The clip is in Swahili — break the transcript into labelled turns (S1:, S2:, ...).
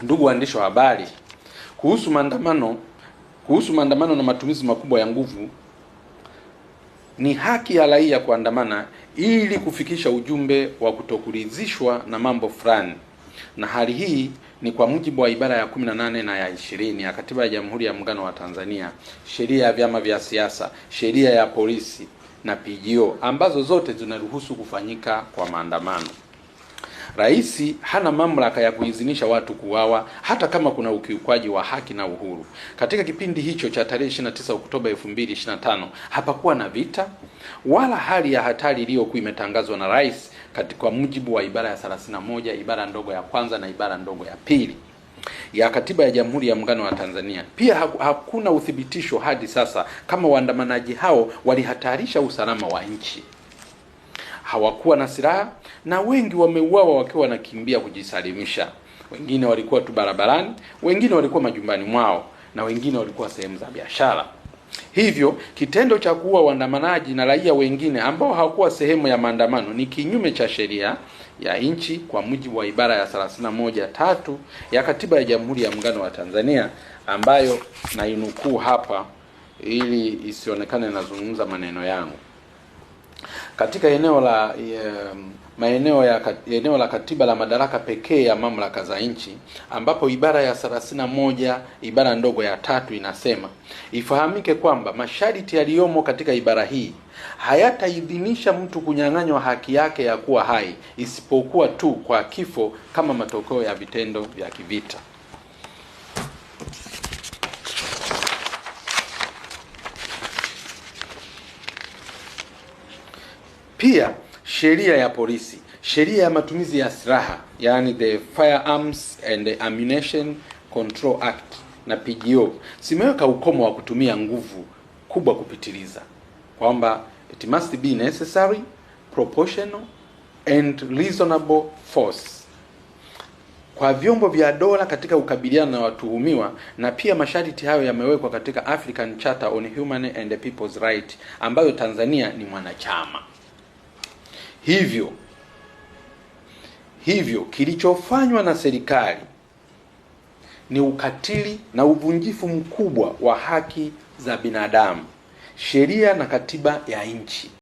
S1: Ndugu waandishi wa habari, kuhusu maandamano na matumizi makubwa ya nguvu, ni haki ya raia kuandamana ili kufikisha ujumbe wa kutokuridhishwa na mambo fulani, na hali hii ni kwa mujibu wa ibara ya 18 na ya 20 ya Katiba ya Jamhuri ya Muungano wa Tanzania, sheria ya vyama vya siasa, sheria ya polisi na PGO, ambazo zote zinaruhusu kufanyika kwa maandamano. Rais hana mamlaka ya kuidhinisha watu kuuawa hata kama kuna ukiukwaji wa haki na uhuru. Katika kipindi hicho cha tarehe 29 Oktoba 2025 hapakuwa na vita wala hali ya hatari iliyokuwa imetangazwa na rais kwa mujibu wa ibara ya 31 ibara ndogo ya kwanza na ibara ndogo ya pili ya Katiba ya Jamhuri ya Muungano wa Tanzania. Pia hakuna uthibitisho hadi sasa kama waandamanaji hao walihatarisha usalama wa nchi. Hawakuwa na silaha na wengi wameuawa wakiwa wanakimbia kujisalimisha. Wengine walikuwa tu barabarani, wengine walikuwa majumbani mwao, na wengine walikuwa sehemu za biashara. Hivyo kitendo cha kuua waandamanaji na raia wengine ambao hawakuwa sehemu ya maandamano ni kinyume cha sheria ya nchi kwa mujibu wa ibara ya 31(3) ya Katiba ya Jamhuri ya Muungano wa Tanzania, ambayo nainukuu hapa ili isionekane nazungumza maneno yangu. Katika eneo la katiba la madaraka pekee ya mamlaka za nchi, ambapo ibara ya 31 ibara ndogo ya 3 inasema, ifahamike kwamba masharti yaliyomo katika ibara hii hayataidhinisha mtu kunyang'anywa haki yake ya kuwa hai isipokuwa tu kwa kifo kama matokeo ya vitendo vya kivita. Pia sheria ya polisi, sheria ya matumizi ya silaha, yani the Firearms and Ammunition Control Act na PGO zimeweka ukomo wa kutumia nguvu kubwa kupitiliza, kwamba it must be necessary, proportional and reasonable force kwa vyombo vya dola katika kukabiliana na watuhumiwa. Na pia masharti hayo yamewekwa katika African Charter on Human and People's Right ambayo Tanzania ni mwanachama. Hivyo kilichofanywa na serikali ni ukatili na uvunjifu mkubwa wa haki za binadamu, sheria na katiba ya nchi.